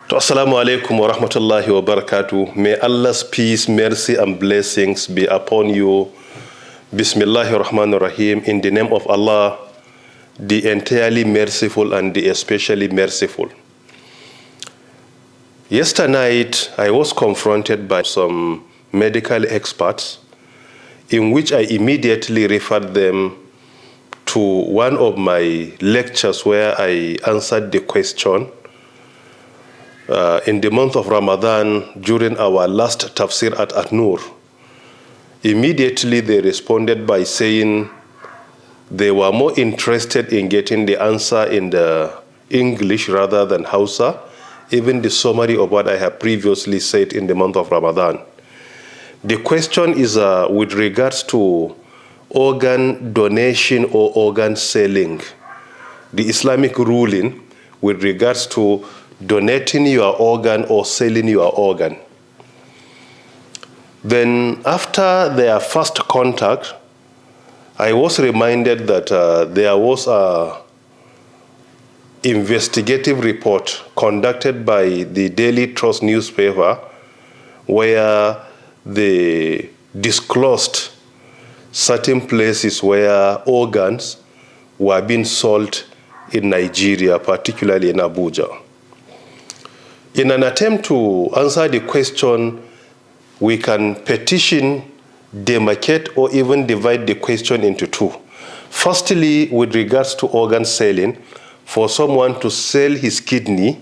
Assalamu alaikum wa rahmatullahi wa barakatuh. May Allah's peace, mercy, and blessings be upon you. Bismillahir Rahmanir Rahim. In the name of Allah, the entirely merciful and the especially merciful. Yesterday night, I was confronted by some medical experts, in which I immediately referred them to one of my lectures where I answered the question in the month of Ramadan during our last tafsir at Nur. Immediately they responded by saying they were more interested in getting the answer in the English rather than Hausa, even the summary of what I have previously said in the month of Ramadan. The question is with regards to organ donation or organ selling, the Islamic ruling with regards to donating your organ or selling your organ. Then after their first contact, I was reminded that there was a investigative report conducted by the Daily Trust newspaper where they disclosed certain places where organs were being sold in Nigeria, particularly in Abuja. In an attempt to answer the question, we can petition, demarcate, or even divide the question into two. Firstly, with regards to organ selling, for someone to sell his kidney,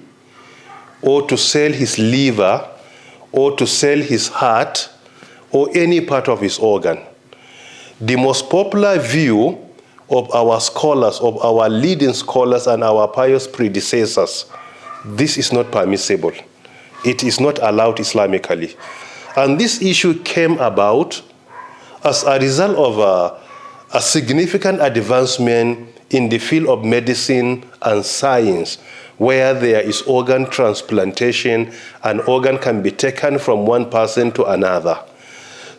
or to sell his liver, or to sell his heart, or any part of his organ. The most popular view of our scholars, of our leading scholars and our pious predecessors, this is not permissible. It is not allowed Islamically. And this issue came about as a result of a significant advancement in the field of medicine and science, where there is organ transplantation, and organ can be taken from one person to another.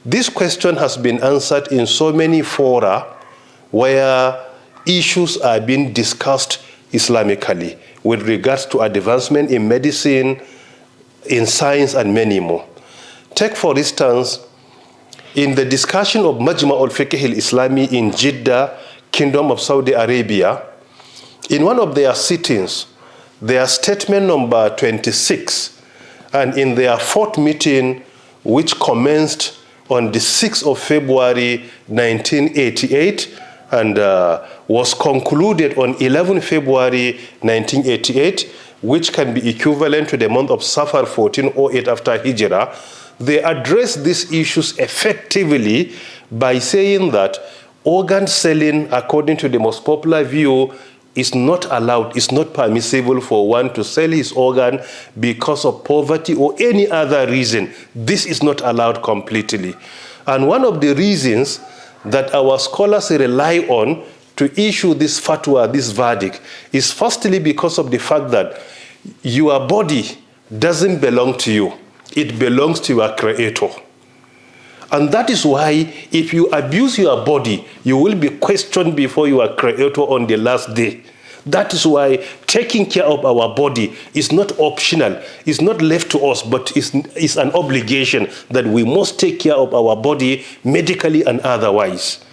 This question has been answered in so many fora where issues are being discussed Islamically with regards to advancement in medicine, in science, and many more. Take, for instance, in the discussion of Majma' al-Fiqh al-Islami in Jeddah, Kingdom of Saudi Arabia, in one of their sittings, their statement number 26, and in their fourth meeting, which commenced on the 6th of February 1988, and was concluded on 11 February 1988, which can be equivalent to the month of Safar 1408 after Hijrah. They address these issues effectively by saying that organ selling, according to the most popular view, is not allowed, is not permissible for one to sell his organ because of poverty or any other reason. This is not allowed completely. And one of the reasons that our scholars rely on to issue this fatwa, this verdict, is firstly because of the fact that your body doesn't belong to you. It belongs to your creator. And that is why if you abuse your body, you will be questioned before your creator on the last day. That is why taking care of our body is not optional, it's not left to us, but is an obligation that we must take care of our body medically and otherwise.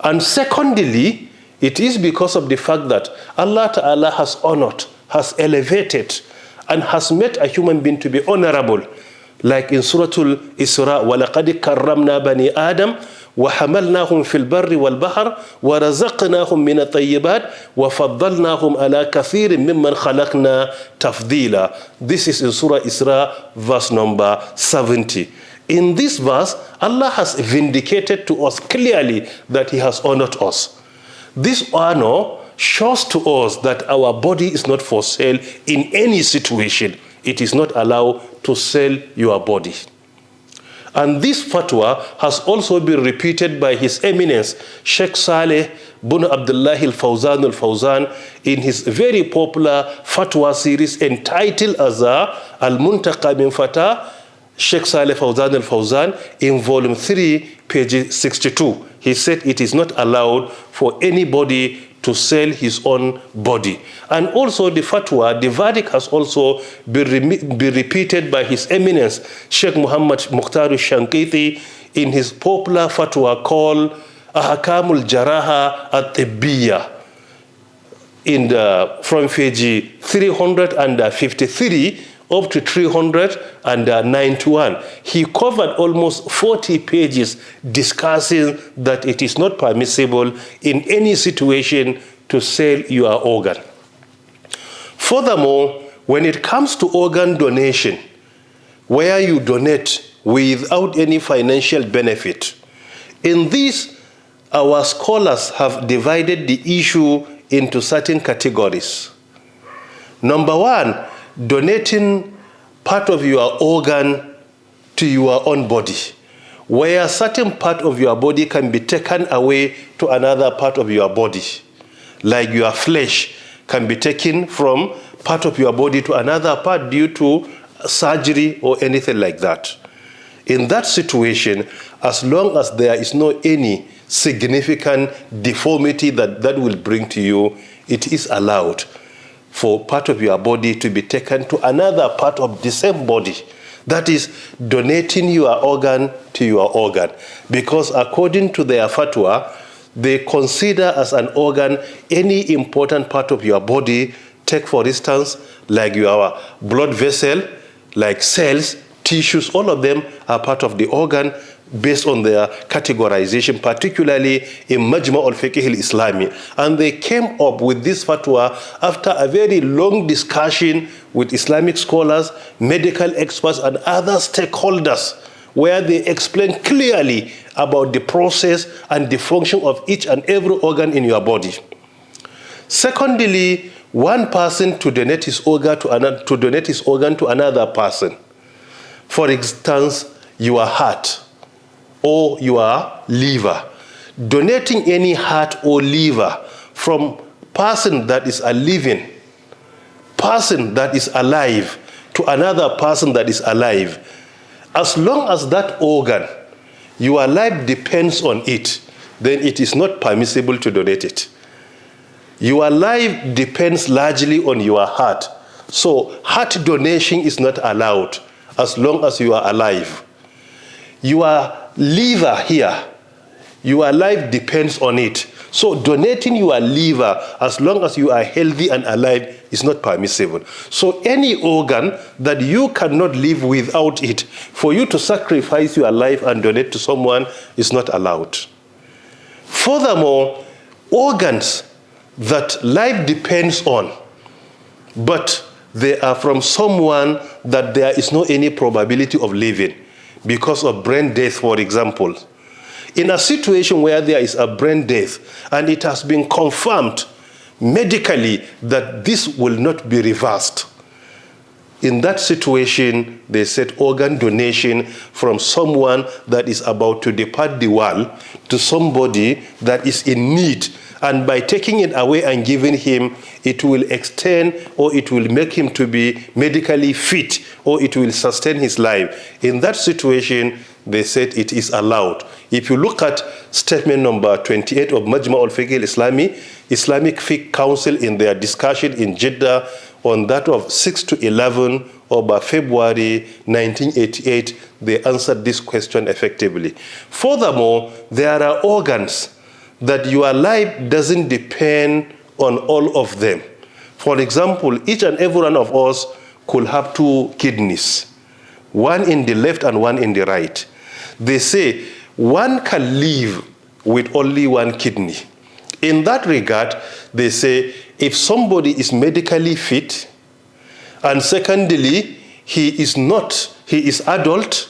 And secondly, it is because of the fact that Allah Ta'ala has honored, has elevated, and has made a human being to be honorable. Like in Surah Al-Isra, وَلَقَدْ كَرَّمْنَا بَنِي آدَمَ وَحَمَلْنَاهُمْ فِي الْبَرِّ وَالْبَحْرِ وَرَزَقْنَاهُمْ مِنَ الطَّيِّبَاتِ وَفَضَّلْنَاهُمْ عَلَى كَثِيرٍ مِّمَّنْ خَلَقْنَا تَفْضِيلًا. This is in Surah Isra, verse number 70. In this verse, Allah has vindicated to us clearly that He has honored us. This honor shows to us that our body is not for sale in any situation. It is not allowed to sell your body. And this fatwa has also been repeated by His Eminence, Sheikh Saleh bin Abdullah al-Fawzan in his very popular fatwa series entitled as Al-Muntaqa min Fatah, Sheikh Saleh Fawzan al-Fawzan, in volume 3, page 62. He said it is not allowed for anybody to sell his own body. And also the fatwa, the verdict has also been repeated by His Eminence Sheikh Muhammad Mukhtar Shankiti in his popular fatwa called Ahkamul Jaraha at-Tibbiyya from page 353 up to 391. He covered almost 40 pages discussing that it is not permissible in any situation to sell your organ. Furthermore, when it comes to organ donation, where you donate without any financial benefit, in this, our scholars have divided the issue into certain categories. Number one, donating part of your organ to your own body, where a certain part of your body can be taken away to another part of your body, like your flesh can be taken from part of your body to another part due to surgery or anything like that. In that situation, as long as there is no any significant deformity that will bring to you, it is allowed for part of your body to be taken to another part of the same body. That is donating your organ to your organ. Because according to their fatwa, they consider as an organ any important part of your body. Take for instance, like your blood vessel, like cells, tissues, all of them are part of the organ based on their categorization, particularly in Majma' al-Fiqh al-Islami. And they came up with this fatwa after a very long discussion with Islamic scholars, medical experts, and other stakeholders, where they explain clearly about the process and the function of each and every organ in your body. Secondly, one person to donate his organ to another person. For instance, your heart or your liver. Donating any heart or liver from person that is a living, person that is alive, to another person that is alive. As long as that organ, your life depends on it, then it is not permissible to donate it. Your life depends largely on your heart. So heart donation is not allowed as long as you are alive. Your liver here, your life depends on it. So donating your liver as long as you are healthy and alive is not permissible. So any organ that you cannot live without it, for you to sacrifice your life and donate to someone is not allowed. Furthermore, organs that life depends on, but they are from someone that there is no any probability of living, because of brain death, for example. In a situation where there is a brain death and it has been confirmed medically that this will not be reversed, in that situation, they said organ donation from someone that is about to depart the world to somebody that is in need. And by taking it away and giving him, it will extend or it will make him to be medically fit, or it will sustain his life. In that situation, they said it is allowed. If you look at statement number 28 of Majma' al-Fiqh al-Islami, Islamic Fiqh Council, in their discussion in Jeddah on that of 6 to 11 of February 1988, they answered this question effectively. Furthermore, there are organs that your life doesn't depend on all of them. For example, each and every one of us could have 2 kidneys, one in the left and one in the right. They say one can live with only 1 kidney. In that regard, they say if somebody is medically fit, and secondly, he is adult,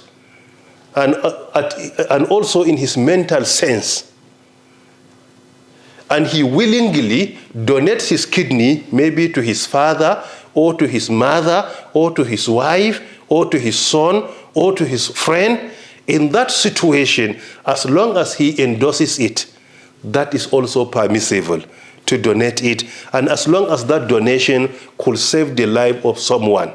and also in his mental sense, and he willingly donates his kidney maybe to his father or to his mother or to his wife or to his son or to his friend, in that situation, as long as he endorses it, that is also permissible to donate it, and as long as that donation could save the life of someone.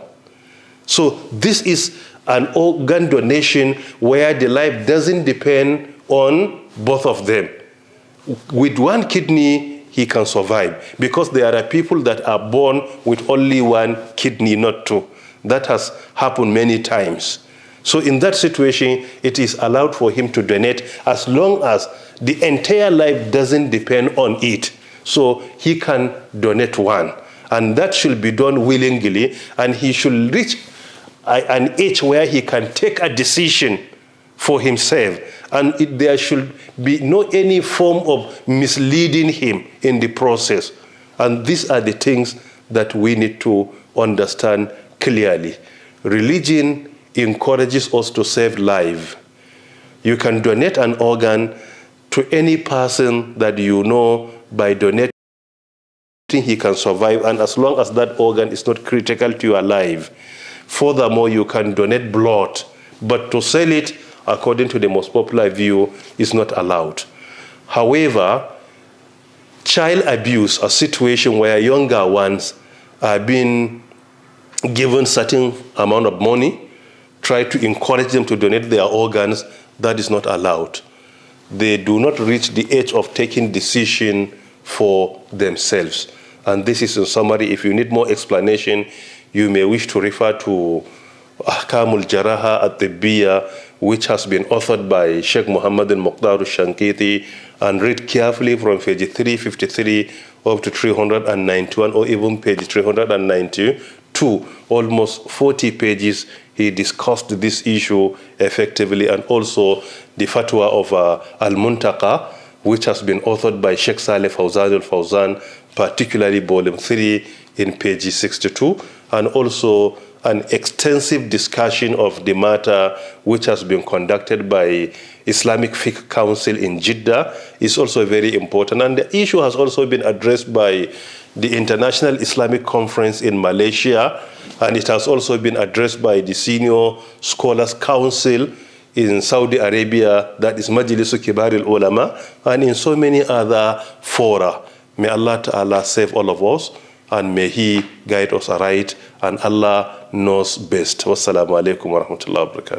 So this is an organ donation where the life doesn't depend on both of them. With 1 kidney, he can survive. Because there are people that are born with only one kidney, not two. That has happened many times. So in that situation, it is allowed for him to donate as long as the entire life doesn't depend on it. So he can donate one. And that should be done willingly, and he should reach an age where he can take a decision for himself. And there should be no any form of misleading him in the process. And these are the things that we need to understand clearly. Religion encourages us to save life. You can donate an organ to any person that you know. By donating, he can survive, and as long as that organ is not critical to your life. Furthermore, you can donate blood, but to sell it, according to the most popular view, is not allowed. However, child abuse, a situation where younger ones are being given certain amount of money, try to encourage them to donate their organs, that is not allowed. They do not reach the age of taking decision for themselves. And this is in summary. If you need more explanation, you may wish to refer to Ahkamul Jaraha at-Tibbiya, which has been authored by Sheikh Muhammad al-Muqtar al-Shankiti, and read carefully from page 353 up to 391, or even page 392. Almost 40 pages, he discussed this issue effectively, and also the fatwa of Al-Muntaka, which has been authored by Sheikh Saleh Fawzan al-Fawzan, particularly volume 3 in page 62, and also an extensive discussion of the matter which has been conducted by Islamic Fiqh Council in Jeddah is also very important. And the issue has also been addressed by the International Islamic Conference in Malaysia, and it has also been addressed by the Senior Scholars Council in Saudi Arabia, that is Majlisu Kibar al-Ulama, and in so many other fora. May Allah Ta'ala save all of us, and may He guide us aright, and Allah knows best. Wassalamu alaikum wa rahmatullahi wa barakatuh.